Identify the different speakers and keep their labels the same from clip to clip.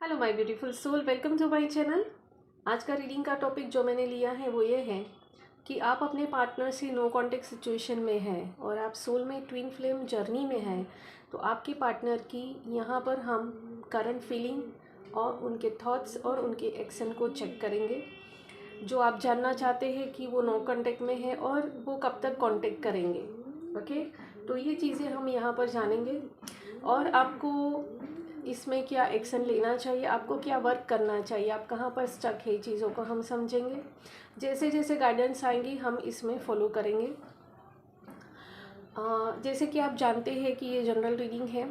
Speaker 1: Hello my beautiful soul, welcome to my channel. आज का reading का टॉपिक जो मैंने लिया है वो ये है कि आप अपने पार्टनर से नो कांटेक्ट सिचुएशन में हैं और आप सोल में ट्विन फ्लेम जर्नी में हैं। तो आपके पार्टनर की यहाँ पर हम करंट फीलिंग और उनके थॉट्स और उनके एक्शन को चेक करेंगे, जो आप जानना चाहते हैं कि वो नो कांटेक्ट में है और वो कब तक कांटेक्ट करेंगे। ओके, तो ये चीज़ें हम यहाँ पर जानेंगे और आपको इसमें क्या एक्शन लेना चाहिए, आपको क्या वर्क करना चाहिए, आप कहाँ पर स्टक है, चीज़ों को हम समझेंगे। जैसे जैसे गाइडेंस आएंगी हम इसमें फॉलो करेंगे। जैसे कि आप जानते हैं कि ये जनरल रीडिंग है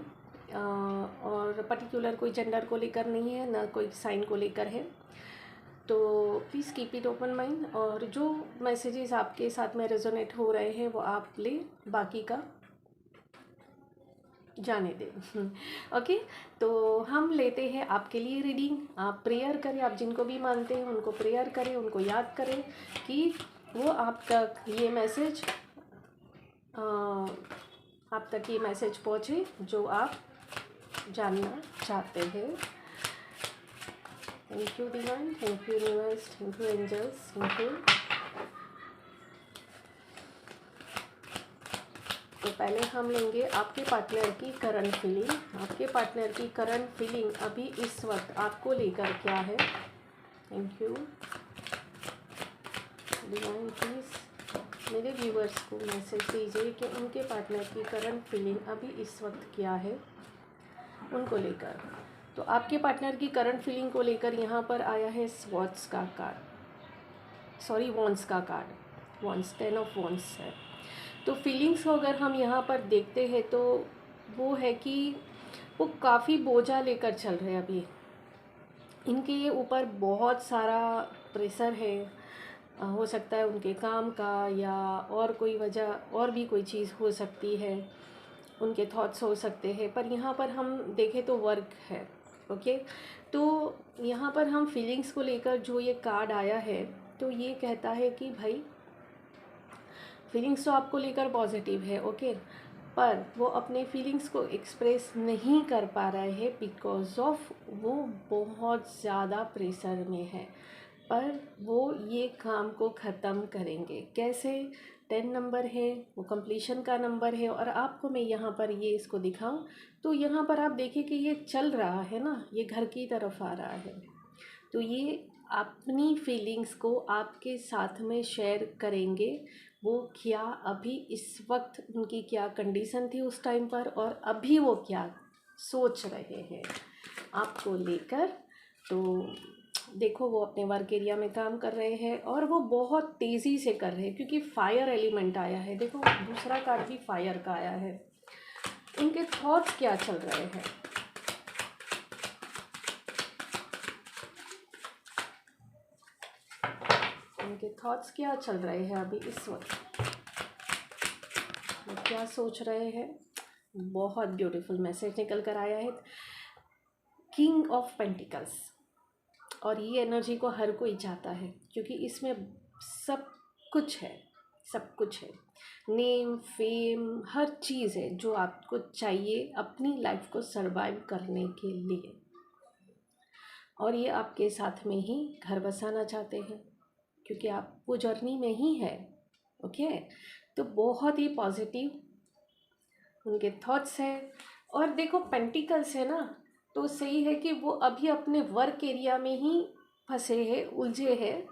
Speaker 1: और पर्टिकुलर कोई जेंडर को लेकर नहीं है, ना कोई साइन को लेकर है। तो please keep it open mind और जो मैसेजेस आपके साथ में रेजोनेट हो रहे हैं वो आप ले, बाकी का जाने दें। ओके, तो हम लेते हैं आपके लिए रीडिंग। आप प्रेयर करें, आप जिनको भी मानते हैं उनको प्रेयर करें, उनको याद करें कि वो आप तक ये मैसेज आप तक ये मैसेज पहुँचे जो आप जानना चाहते हैं। Thank you divine, thank you universe, thank you angels, thank you. तो पहले हम लेंगे आपके पार्टनर की करंट फीलिंग। आपके पार्टनर की करंट फीलिंग अभी इस वक्त आपको लेकर क्या है। थैंक यू डिवाइन, प्लीज़ मेरे व्यूवर्स को मैसेज दीजिए कि उनके पार्टनर की करंट फीलिंग अभी इस वक्त क्या है उनको लेकर। तो आपके पार्टनर की करंट फीलिंग को लेकर यहाँ पर आया है स्वॉर्ड्स का कार्ड, सॉरी वॉन्ड्स का कार्ड, वॉन्ड्स, 10 ऑफ वॉन्ड्स है। तो फीलिंग्स को अगर हम यहाँ पर देखते हैं तो वो है कि वो काफ़ी बोझा लेकर चल रहे हैं अभी। इनके ऊपर बहुत सारा प्रेशर है, हो सकता है उनके काम का या और कोई वजह, और भी कोई चीज़ हो सकती है, उनके थॉट्स हो सकते हैं। पर यहाँ पर हम देखें तो वर्क है। ओके, तो यहाँ पर हम फीलिंग्स को लेकर जो ये कार्ड आया है तो ये कहता है कि भाई फीलिंग्स तो आपको लेकर पॉजिटिव है, ओके, पर वो अपने फीलिंग्स को एक्सप्रेस नहीं कर पा रहे हैं बिकॉज ऑफ वो बहुत ज़्यादा प्रेशर में है। पर वो ये काम को ख़त्म करेंगे कैसे। 10 नंबर है, वो कंप्लीशन का नंबर है और आपको मैं यहाँ पर ये इसको दिखाऊं तो यहाँ पर आप देखिए कि ये चल रहा है ना, ये घर की तरफ आ रहा है। तो ये अपनी फीलिंग्स को आपके साथ में शेयर करेंगे। वो क्या अभी इस वक्त उनकी क्या कंडीशन थी उस टाइम पर और अभी वो क्या सोच रहे हैं आपको लेकर। तो देखो वो अपने वर्क एरिया में काम कर रहे हैं और वो बहुत तेज़ी से कर रहे हैं क्योंकि फायर एलिमेंट आया है। देखो दूसरा कार्ड भी फायर का आया है। इनके थॉट्स क्या चल रहे हैं, इनके थॉट्स क्या चल रहे हैं अभी इस वक्त, वो क्या सोच रहे हैं। बहुत ब्यूटीफुल मैसेज निकल कर आया है, किंग ऑफ पेंटिकल्स। और ये एनर्जी को हर कोई चाहता है क्योंकि इसमें सब कुछ है, सब कुछ है, नेम फेम हर चीज़ है जो आपको चाहिए अपनी लाइफ को सरवाइव करने के लिए। और ये आपके साथ में ही घर बसाना चाहते हैं क्योंकि आप वो जर्नी में ही है। ओके, तो बहुत ही पॉजिटिव उनके थॉट्स हैं। और देखो पेंटिकल्स है ना, तो सही है कि वो अभी अपने वर्क एरिया में ही फंसे हैं, उलझे हैं,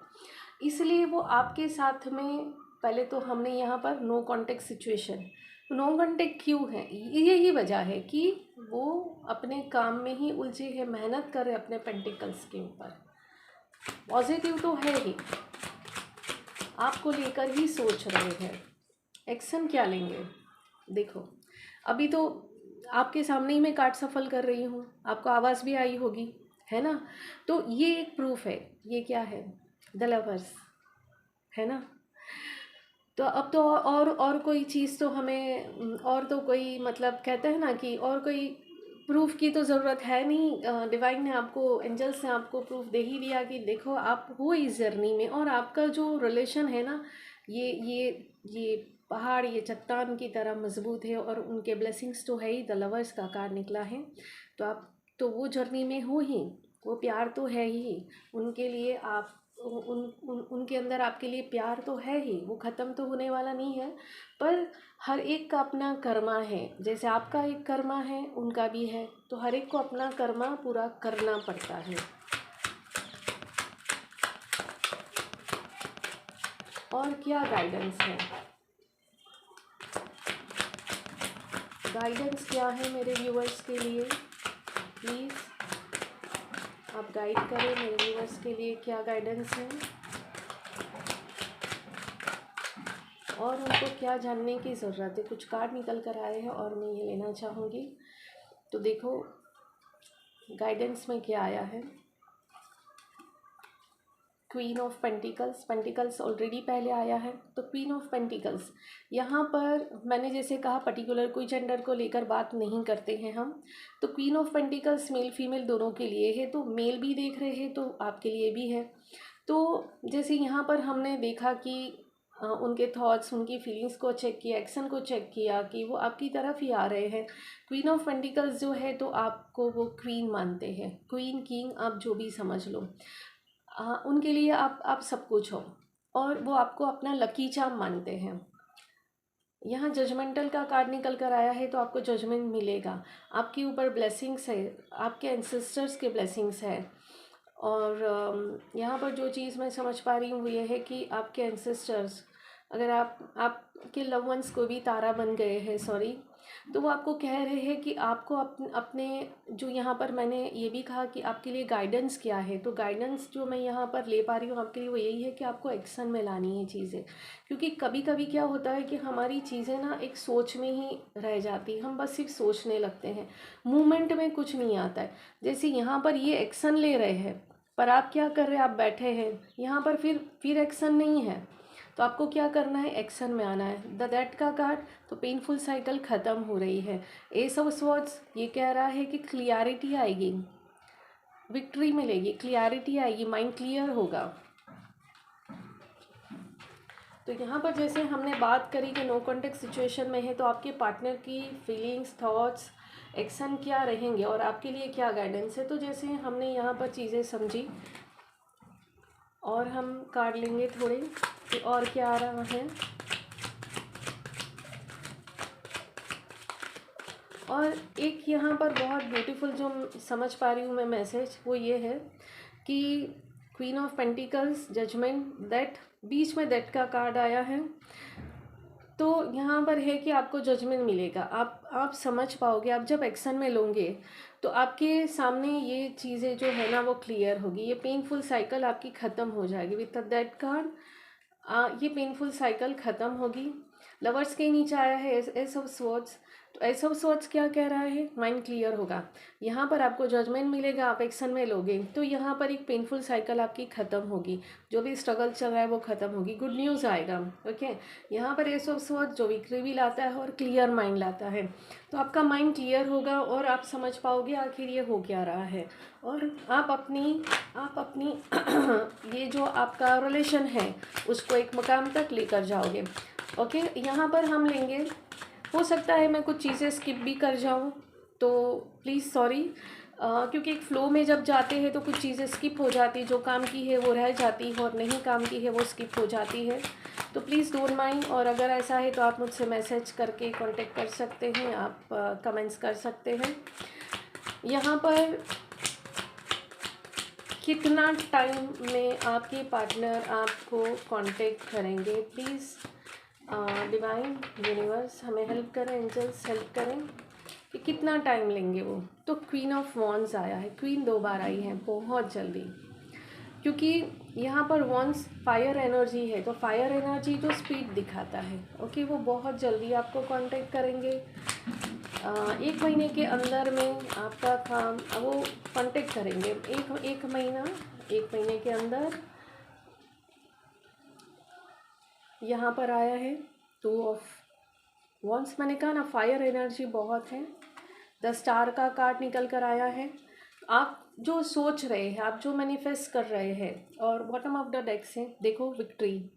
Speaker 1: इसलिए वो आपके साथ में पहले तो हमने यहाँ पर no contact situation, no contact क्यों है, यही वजह है कि वो अपने काम में ही उलझे हैं, मेहनत कर रहे अपने पेंटिकल्स के ऊपर। पॉजिटिव तो है ही, आपको लेकर ही सोच रहे हैं। एक्शन क्या लेंगे देखो, अभी तो आपके सामने ही मैं कार्ड सफल कर रही हूँ, आपको आवाज़ भी आई होगी, है ना। तो ये एक प्रूफ है, ये क्या है, द लवर्स, है ना। तो अब तो और कोई चीज़ तो हमें, और तो कोई मतलब कहते हैं ना कि और कोई प्रूफ की तो ज़रूरत है नहीं। डिवाइन ने आपको, एंजल्स ने आपको प्रूफ दे ही दिया कि देखो आप हो इस जर्नी में और आपका जो रिलेशन है ना, ये पहाड़, ये चट्टान की तरह मजबूत है और उनके ब्लेसिंग्स तो है ही। द लवर्स का कार्ड निकला है, तो आप तो वो जर्नी में हो ही, वो प्यार तो है ही उनके लिए। आप उनके अंदर आपके लिए प्यार तो है ही, वो ख़त्म तो होने वाला नहीं है। पर हर एक का अपना कर्मा है, जैसे आपका एक कर्मा है उनका भी है, तो हर एक को अपना कर्मा पूरा करना पड़ता है। और क्या गाइडेंस है, गाइडेंस क्या है मेरे व्यूअर्स के लिए, प्लीज़ आप गाइड करें मेरे व्यूअर्स के लिए, क्या गाइडेंस है और उनको क्या जानने की ज़रूरत है। कुछ कार्ड निकल कर आए हैं और मैं ये लेना चाहूँगी। तो देखो गाइडेंस में क्या आया है। Queen of pentacles, pentacles already पहले आया है, तो क्वीन ऑफ पेंटिकल्स यहाँ पर मैंने जैसे कहा पर्टिकुलर कोई जेंडर को लेकर बात नहीं करते हैं हम। तो queen of pentacles male female दोनों के लिए है, तो मेल भी देख रहे हैं तो आपके लिए भी है। तो जैसे यहाँ पर हमने देखा कि उनके थॉट्स, उनकी फीलिंग्स को चेक किया, एक्शन को चेक किया कि वो आपकी तरफ ही आ रहे हैं। क्वीन ऑफ पेंटिकल्स जो है तो आपको वो क्वीन मानते हैं, क्वीन किंग आप जो भी समझ लो। उनके लिए आप सब कुछ हो और वो आपको अपना लकी चार्म मानते हैं। यहाँ जजमेंटल का कार्ड निकल कर आया है, तो आपको जजमेंट मिलेगा, आपके ऊपर ब्लेसिंग्स है, आपके एंसेस्टर्स के ब्लेसिंग्स है। और यहाँ पर जो चीज़ मैं समझ पा रही हूँ वो ये है कि आपके एंसेस्टर्स, अगर आपके लव वंस को भी तारा बन गए हैं, सॉरी, तो वो आपको कह रहे हैं कि आपको अपने जो यहाँ पर मैंने ये भी कहा कि आपके लिए गाइडेंस क्या है, तो गाइडेंस जो मैं यहाँ पर ले पा रही हूँ आपके लिए वो यही है कि आपको एक्शन में लानी है चीज़ें। क्योंकि कभी कभी क्या होता है कि हमारी चीज़ें ना एक सोच में ही रह जाती, हम बस सिर्फ सोचने लगते हैं, मूवमेंट में कुछ नहीं आता है। जैसे यहाँ पर ये एक्शन ले रहे हैं, पर आप क्या कर रहे हैं, आप बैठे हैं यहाँ पर, फिर एक्शन नहीं है, तो आपको क्या करना है, एक्शन में आना है। द दैट का कार्ड, तो पेनफुल साइकिल ख़त्म हो रही है। एस ऑफ स्वॉर्ड्स ये कह रहा है कि क्लियरिटी आएगी, विक्ट्री मिलेगी, क्लियरिटी आएगी, माइंड क्लियर होगा। तो यहाँ पर जैसे हमने बात करी कि नो कॉन्टेक्ट सिचुएशन में है, तो आपके पार्टनर की फीलिंग्स, थॉट्स, एक्शन क्या रहेंगे और आपके लिए क्या गाइडेंस है। तो जैसे हमने यहाँ पर चीज़ें समझी और हम कार्ड लेंगे थोड़े कि और क्या आ रहा है। और एक यहाँ पर बहुत ब्यूटीफुल जो समझ पा रही हूँ मैं मैसेज, वो ये है कि queen of pentacles, judgment, that, बीच में दैट का कार्ड आया है। तो यहाँ पर है कि आपको जजमेंट मिलेगा, आप समझ पाओगे, आप जब एक्शन में लोगे तो आपके सामने ये चीज़ें जो है ना वो क्लियर होगी, ये पेनफुल साइकिल आपकी ख़त्म हो जाएगी। विद दैट कार्ड ये पेनफुल साइकिल ख़त्म होगी। लवर्स के नीचे आया है एस ऑफ स्वॉर्ड्स, तो एस ऑफ स्वॉर्ड्स क्या कह रहा है, माइंड क्लियर होगा, यहाँ पर आपको जजमेंट मिलेगा, आप एक्शन में लोगे, तो यहाँ पर एक पेनफुल साइकिल आपकी ख़त्म होगी, जो भी स्ट्रगल चल रहा है वो ख़त्म होगी, गुड न्यूज़ आएगा। ओके, यहाँ पर एस ऑफ स्वॉर्ड्स जो विक्ट्री भी लाता है और क्लियर माइंड लाता है, तो आपका माइंड क्लियर होगा और आप समझ पाओगे आखिर ये हो क्या रहा है, और आप अपनी ये जो आपका रिलेशन है उसको एक मकाम तक लेकर जाओगे। ओके, यहाँ पर हम लेंगे, हो सकता है मैं कुछ चीज़ें स्किप भी कर जाऊँ, तो प्लीज़ सॉरी, क्योंकि एक फ़्लो में जब जाते हैं तो कुछ चीज़ें स्किप हो जाती, जो काम की है वो रह जाती है और नहीं काम की है वो स्किप हो जाती है, तो प्लीज़ डोंट माइंड। और अगर ऐसा है तो आप मुझसे मैसेज करके कांटेक्ट कर सकते हैं, आप कमेंट्स कर सकते हैं। यहाँ पर कितना टाइम में आपके पार्टनर आपको कांटेक्ट करेंगे, प्लीज़ डिवाइन यूनिवर्स हमें हेल्प करें, एंजल्स हेल्प करें कि कितना टाइम लेंगे वो। तो क्वीन ऑफ वॉन्ड्स आया है, क्वीन 2 बार आई है, बहुत जल्दी, क्योंकि यहाँ पर वॉन्ड्स फायर एनर्जी है, तो फायर एनर्जी जो स्पीड दिखाता है। ओके, वो बहुत जल्दी आपको कांटेक्ट करेंगे, 1 महीने के अंदर में आपका काम वो कांटेक्ट करेंगे, एक महीने के अंदर। यहाँ पर आया है 2 ऑफ वॉन्ड्स, मैंने कहा ना फायर एनर्जी बहुत है। द स्टार का कार्ड निकल कर आया है, आप जो सोच रहे हैं, आप जो मैनिफेस्ट कर रहे हैं, और बॉटम ऑफ द डेक से देखो विक्ट्री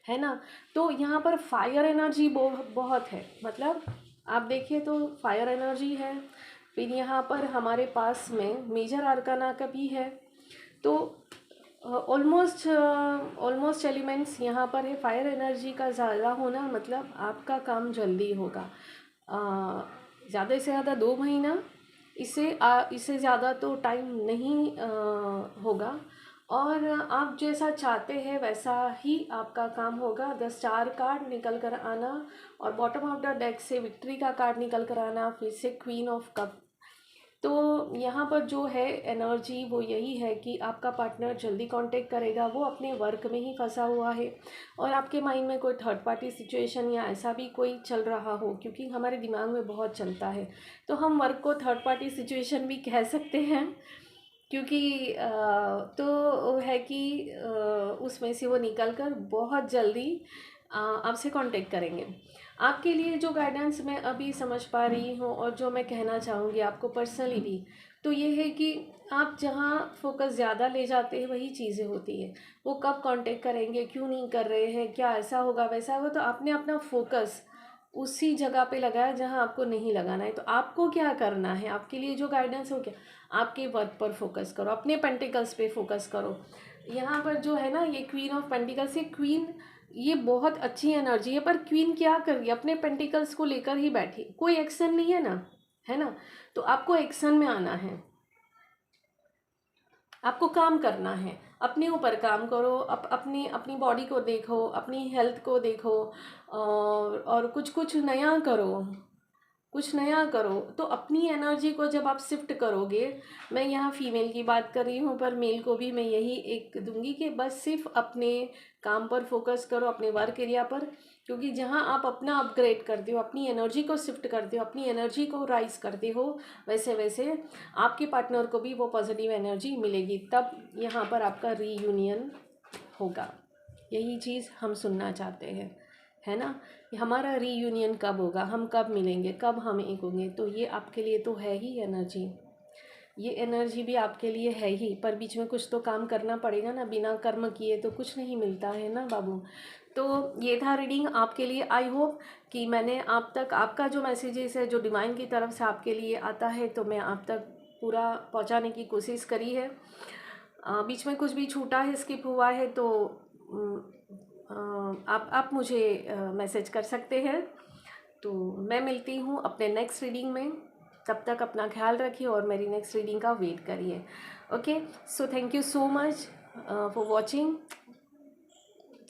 Speaker 1: है ना, तो यहाँ पर फायर एनर्जी बहुत है, मतलब आप देखिए तो फायर एनर्जी है, फिर यहाँ पर हमारे पास में मेजर आर्काना का भी है। तो ऑलमोस्ट एलिमेंट्स यहाँ पर है। फायर एनर्जी का ज़्यादा होना मतलब आपका काम जल्दी होगा। ज़्यादा से ज़्यादा 2 महीना, इससे ज़्यादा तो टाइम नहीं होगा। और आप जैसा चाहते हैं वैसा ही आपका काम होगा। 10 कार्ड निकल कर आना और बॉटम ऑफ द डेक से विक्ट्री का कार्ड निकल कर आना, फिर से क्वीन ऑफ कप। तो यहाँ पर जो है एनर्जी वो यही है कि आपका पार्टनर जल्दी कांटेक्ट करेगा, वो अपने वर्क में ही फंसा हुआ है और आपके माइंड में कोई थर्ड पार्टी सिचुएशन या ऐसा भी कोई चल रहा हो, क्योंकि हमारे दिमाग में बहुत चलता है तो हम वर्क को थर्ड पार्टी सिचुएशन भी कह सकते हैं। क्योंकि तो है कि उसमें से वो निकल कर बहुत जल्दी आपसे कांटेक्ट करेंगे। आपके लिए जो गाइडेंस मैं अभी समझ पा रही हूँ और जो मैं कहना चाहूँगी आपको पर्सनली भी, तो ये है कि आप जहाँ फोकस ज़्यादा ले जाते हैं वही चीज़ें होती है। वो कब कांटेक्ट करेंगे, क्यों नहीं कर रहे हैं, क्या ऐसा होगा वैसा होगा, तो आपने अपना फोकस उसी जगह पे लगाया जहाँ आपको नहीं लगाना है। तो आपको क्या करना है, आपके लिए जो गाइडेंस हो, क्या आपके वर्क पर फोकस करो, अपने पेंटिकल्स पे फोकस करो। यहाँ पर जो है ना ये क्वीन ऑफ पेंटिकल्स, ये क्वीन ये बहुत अच्छी एनर्जी है, पर क्वीन क्या कर रही है, अपने पेंटिकल्स को लेकर ही बैठी, कोई एक्शन नहीं है ना, है ना। तो आपको एक्शन में आना है, आपको काम करना है, अपने ऊपर काम करो, अपनी अपनी बॉडी को देखो, अपनी हेल्थ को देखो और कुछ कुछ नया करो, कुछ नया करो। तो अपनी एनर्जी को जब आप शिफ्ट करोगे, मैं यहाँ फीमेल की बात कर रही हूँ पर मेल को भी मैं यही एक दूंगी कि बस सिर्फ अपने काम पर फोकस करो, अपने वर्क एरिया पर। क्योंकि जहाँ आप अपना अपग्रेड करते हो, अपनी एनर्जी को शिफ्ट करते हो, अपनी एनर्जी को राइज करते हो, वैसे वैसे आपके पार्टनर को भी वो पॉजिटिव एनर्जी मिलेगी, तब यहाँ पर आपका रीयूनियन होगा। यही चीज़ हम सुनना चाहते हैं, है ना। हमारा रीयूनियन कब होगा, हम कब मिलेंगे, कब हम एक होंगे, तो ये आपके लिए तो है ही एनर्जी, ये एनर्जी भी आपके लिए है ही। पर बीच में कुछ तो काम करना पड़ेगा ना, बिना कर्म किए तो कुछ नहीं मिलता है ना बाबू। तो ये था रीडिंग आपके लिए। आई होप कि मैंने आप तक आपका जो मैसेजेस है, जो डिवाइन की तरफ से आपके लिए आता है, तो मैं आप तक पूरा पहुंचाने की कोशिश करी है। बीच में कुछ भी छूटा है, स्किप हुआ है, तो आप मुझे मैसेज कर सकते हैं। तो मैं मिलती हूँ अपने नेक्स्ट रीडिंग में, तब तक अपना ख्याल रखिए और मेरी नेक्स्ट रीडिंग का वेट करिए। Okay, so thank you so much for watching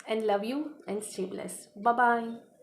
Speaker 1: and love you and stay blessed. Bye bye.